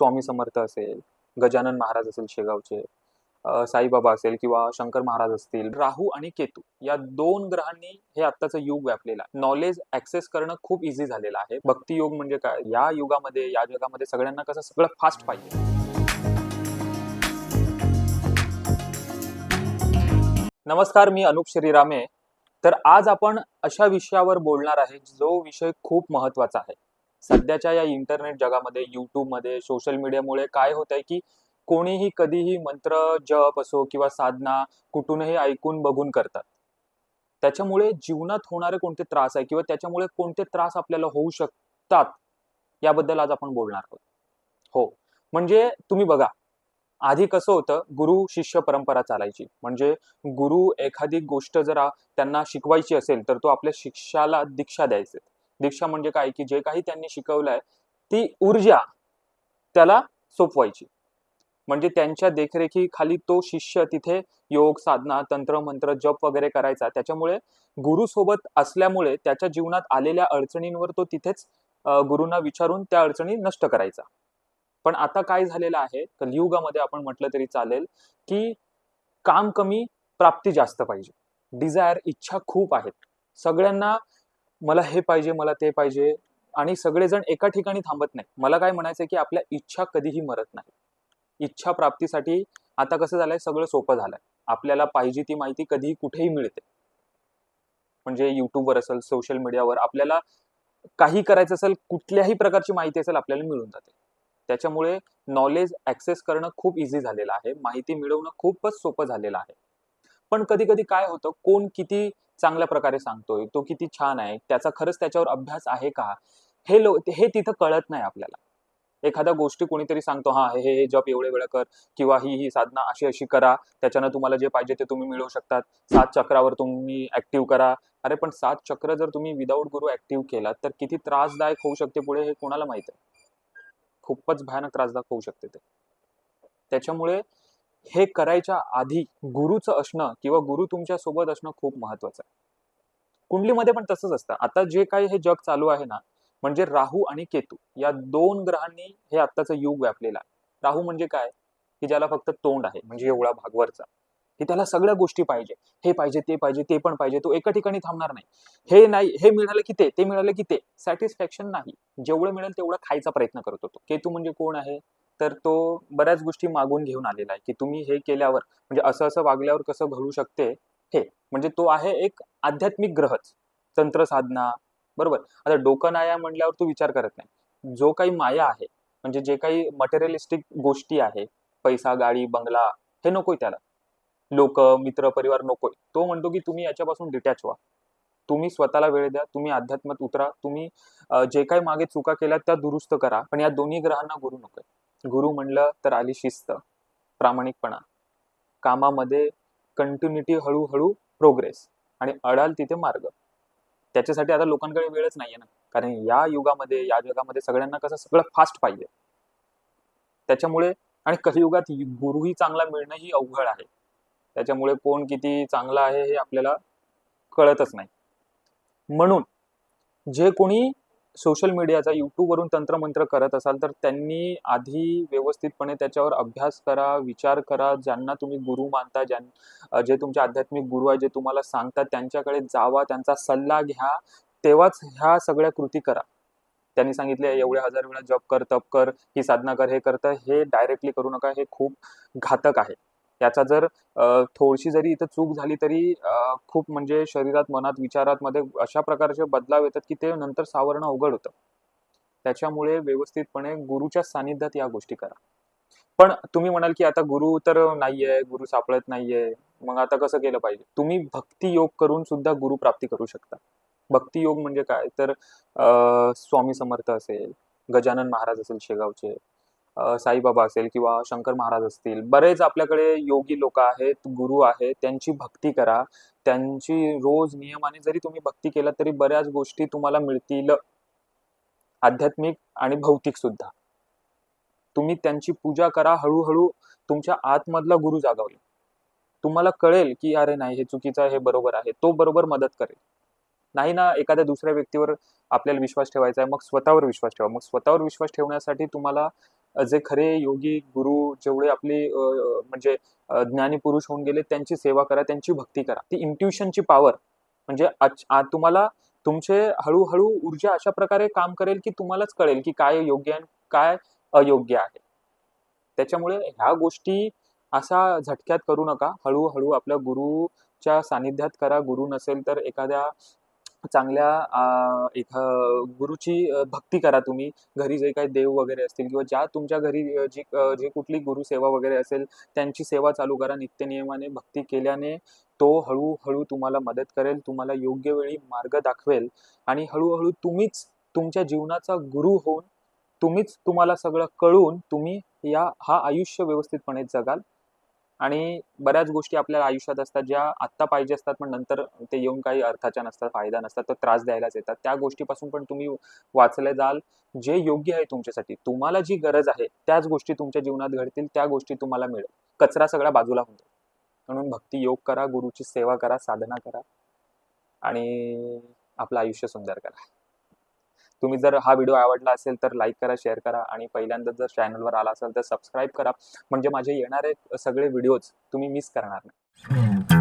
स्वामी समर्थ असेल, गजानन महाराज असेल शेगावचे, साईबाबा असेल किंवा शंकर महाराज असतील, राहू आणि केतू या दोन ग्रहांनी हे आत्ताचं युग व्यापलेलं आहे. नॉलेज ऍक्सेस करणं खूप इझी झालेलं आहे. भक्ती योग म्हणजे काय, या युगामध्ये या जगामध्ये सगळ्यांना कसं सगळं फास्ट पाहिजे. नमस्कार, मी अनुप श्रीरामे. तर आज आपण अशा विषयावर बोलणार आहे जो विषय खूप महत्वाचा आहे. सध्याच्या या इंटरनेट जगामध्ये, युट्यूबमध्ये, सोशल मीडियामुळे काय होत आहे की कोणीही कधीही मंत्र जप असो किंवा साधना कुठूनही ऐकून बघून करतात. त्याच्यामुळे जीवनात होणारे कोणते त्रास आहे किंवा त्याच्यामुळे कोणते त्रास आपल्याला होऊ शकतात याबद्दल आज आपण बोलणार आहोत. हो, म्हणजे तुम्ही बघा, आधी कसं होतं, गुरु शिष्य परंपरा चालायची. म्हणजे गुरु एखादी गोष्ट जर त्यांना शिकवायची असेल तर तो आपल्या शिष्याला दीक्षा द्यायचे. दीक्षा म्हणजे काय की जे काही त्यांनी शिकवलंय ती ऊर्जा त्याला सोपवायची. म्हणजे त्यांच्या देखरेखीखाली तो शिष्य तिथे योग साधना तंत्र मंत्र जप वगैरे करायचा. त्याच्यामुळे गुरु सोबत असल्यामुळे त्याच्या जीवनात आलेल्या अडचणींवर तो तिथेच गुरूंना विचारून त्या अडचणी नष्ट करायचा. पण आता काय झालेलं आहे, कलियुगामध्ये आपण म्हटलं तरी चालेल की काम कमी, प्राप्ती जास्त पाहिजे. डिझायर, इच्छा खूप आहेत सगळ्यांना. मला हे पाहिजे, मला ते पाहिजे, आणि सगळेजण एका ठिकाणी थांबत नाही. मला काय म्हणायचंय की आपल्या इच्छा कधीही मरत नाही. इच्छा प्राप्तीसाठी आता कसं झालंय, सगळं सोपं झालंय. आपल्याला पाहिजे ती माहिती कधीही कुठेही मिळते. म्हणजे युट्यूबवर असेल, सोशल मीडियावर आपल्याला काही करायचं असेल, कुठल्याही प्रकारची माहिती असेल आपल्याला मिळून जाते. त्याच्यामुळे नॉलेज ऍक्सेस करणं खूप इझी झालेलं आहे. माहिती मिळवणं खूपच सोपं झालेलं आहे. पण कधी कधी काय होतं, कोण किती चांगल्या प्रकारे सांगतोय, तो किती छान आहे, त्याचा खरंच त्याच्यावर अभ्यास आहे का, हे तिथं कळत नाही आपल्याला. एखाद्या गोष्टी कोणीतरी सांगतो, हा हे जप एवढे वेळा कर किंवा ही साधना अशी अशी करा, त्याच्यानं तुम्हाला जे पाहिजे ते तुम्ही मिळवू शकतात. 7 चक्रावर तुम्ही ऍक्टिव्ह करा. अरे पण 7 चक्र जर तुम्ही विदाऊट गुरु ऍक्टिव्ह केलात तर किती त्रासदायक होऊ शकते पुढे हे कोणाला माहित आहे. खूपच भयानक त्रासदायक होऊ शकते ते. त्याच्यामुळे हे करायच्या आधी गुरुचं असणं किंवा गुरु तुमच्या सोबत असणं खूप महत्वाचं आहे. कुंडलीमध्ये पण तसंच असतं. आता जे काही हे जग चालू आहे ना, म्हणजे राहू आणि केतू या दोन ग्रहांनी हे आत्ताचं युग व्यापलेलं आहे. राहू म्हणजे काय, की ज्याला फक्त तोंड आहे, म्हणजे एवढा भागवरचा, की त्याला सगळ्या गोष्टी पाहिजे. हे पाहिजे, ते पाहिजे, ते पण पाहिजे. तो एका ठिकाणी थांबणार नाही. हे नाही, हे मिळालं की ते मिळालं की ते. सॅटिस्फॅक्शन नाही. जेवढं मिळेल तेवढं खायचा प्रयत्न करत होतो. केतू म्हणजे कोण आहे, तर तो बऱ्याच गोष्टी मागून घेऊन आलेला आहे, की तुम्ही हे केल्यावर म्हणजे असं असं वागल्यावर कसं घडू शकते हे. म्हणजे तो आहे एक आध्यात्मिक ग्रहच. तंत्र साधना, बरोबर. आता डोकं नाही आहे म्हणल्यावर तू विचार करत नाही. जो काही माया आहे, म्हणजे जे काही मटेरियलिस्टिक गोष्टी आहे, पैसा गाडी बंगला, हे नकोय त्याला. लोक मित्र परिवार नकोय. तो म्हणतो की तुम्ही याच्यापासून डिटॅच व्हा. तुम्ही स्वतःला वेळ द्या, तुम्ही अध्यात्मात उतरा, तुम्ही जे काही मागे चुका केल्या त्या दुरुस्त करा. पण या दोन्ही ग्रहांना गुरु नकोय. गुरु म्हणलं तर आली शिस्त, प्रामाणिकपणा, कामामध्ये कंटिन्युटी, हळूहळू प्रोग्रेस, आणि अडाल तिथे मार्ग. त्याच्यासाठी आता लोकांकडे वेळच नाहीये ना, कारण या युगामध्ये या जगामध्ये सगळ्यांना कसं सगळं फास्ट पाहिजे. त्याच्यामुळे आणि कलियुगात गुरुही चांगला मिळणंही अवघड आहे. त्याच्यामुळे कोण किती चांगला आहे हे आपल्याला कळतच नाही. म्हणून जे कोणी सोशल मीडियाचा युट्यूबवरून तंत्रमंत्र करत असाल तर त्यांनी आधी व्यवस्थितपणे त्याच्यावर अभ्यास करा, विचार करा. ज्यांना तुम्ही गुरु मानता, जे तुमचे आध्यात्मिक गुरु आहे, जे तुम्हाला सांगतात, त्यांच्याकडे जावा, त्यांचा सल्ला घ्या, तेव्हाच ह्या सगळ्या कृती करा. त्यांनी सांगितले एवढे 1000 वेळा जप कर, तप कर, ही साधना कर, हे करतं, हे डायरेक्टली करू नका. हे खूप घातक आहे. याचा जर थोडीशी जरी इथं चूक झाली तरी खूप म्हणजे शरीरात, मनात, विचारात मध्ये अशा प्रकारचे बदलाव येतात की ते नंतर सावरणं अवघड होतं. त्याच्यामुळे व्यवस्थितपणे गुरुच्या सानिध्यात या गोष्टी करा. पण तुम्ही म्हणाल की आता गुरु तर नाहीये, गुरु सापडत नाहीये, मग आता कसं केलं पाहिजे? तुम्ही भक्ती योग करून सुद्धा गुरु प्राप्ती करू शकता. भक्ती योग म्हणजे काय, तर स्वामी समर्थ असेल, गजानन महाराज असेल शेगावचे, साईबाबा असेल किंवा शंकर महाराज असतील, बरेच आपल्याकडे योगी लोक आहेत, गुरु आहेत. त्यांची भक्ती करा. त्यांची रोज नियमाने जरी तुम्ही भक्ती केला तरी बऱ्याच गोष्टी तुम्हाला मिळतील, आध्यात्मिक आणि भौतिक सुद्धा. तुम्ही त्यांची पूजा करा. हळूहळू तुमच्या आतमधला गुरु जागा होईल. तुम्हाला कळेल की अरे नाही, हे चुकीचं आहे, हे बरोबर आहे. तो बरोबर मदत करेल. नाही ना, एखाद्या दुसऱ्या व्यक्तीवर आपल्याला विश्वास ठेवायचा आहे, मग स्वतःवर विश्वास ठेवा. मग स्वतःवर विश्वास ठेवण्यासाठी तुम्हाला जे खरे योगी गुरु जेवढे आपले म्हणजे ज्ञानी पुरुष होऊन गेले त्यांची सेवा करा, त्यांची भक्ती करा. ती इंट्युशनची पॉवर म्हणजे तुम्हाला तुमचे हळूहळू ऊर्जा अशा प्रकारे काम करेल की तुम्हालाच कळेल की काय योग्य आहे काय अयोग्य आहे. त्याच्यामुळे ह्या गोष्टी असा झटक्यात करू नका. हळूहळू आपल्या गुरुच्या सानिध्यात करा. गुरु नसेल तर एखाद्या चांगल्या गुरुची भक्ती करा तुम्ही. घरी जे काही देव वगैरे असतील किंवा ज्या तुमच्या घरी जी कुठली गुरुसेवा वगैरे असेल त्यांची सेवा चालू करा. नित्यनियमाने भक्ती केल्याने तो हळूहळू तुम्हाला मदत करेल, तुम्हाला योग्य वेळी मार्ग दाखवेल आणि हळूहळू तुम्हीच तुमच्या जीवनाचा गुरु होऊन तुम्हाला सगळं कळून तुम्ही हा आयुष्य व्यवस्थितपणे जगाल. आणि बऱ्याच गोष्टी आपल्या आयुष्यात असतात ज्या आत्ता पाहिजे असतात पण नंतर ते येऊन काही अर्थाच्या नसतात, फायदा नसतात, तर त्रास द्यायलाच येतात. त्या गोष्टीपासून पण तुम्ही वाचले जाल. जे योग्य आहे तुमच्यासाठी, तुम्हाला जी गरज आहे त्याच गोष्टी तुमच्या जीवनात घडतील, त्या गोष्टी तुम्हाला मिळेल. कचरा सगळा बाजूला होऊन जाईल. म्हणून भक्ती योग करा, गुरुची सेवा करा, साधना करा आणि आपलं आयुष्य सुंदर करा. तुम्ही जर हा व्हिडिओ आवडला असेल तर लाईक करा, शेअर करा आणि पहिल्यांदा जर चॅनलवर आला असेल तर सबस्क्राईब करा. म्हणजे माझे येणारे सगळे व्हिडिओज तुम्ही मिस करणार नाही.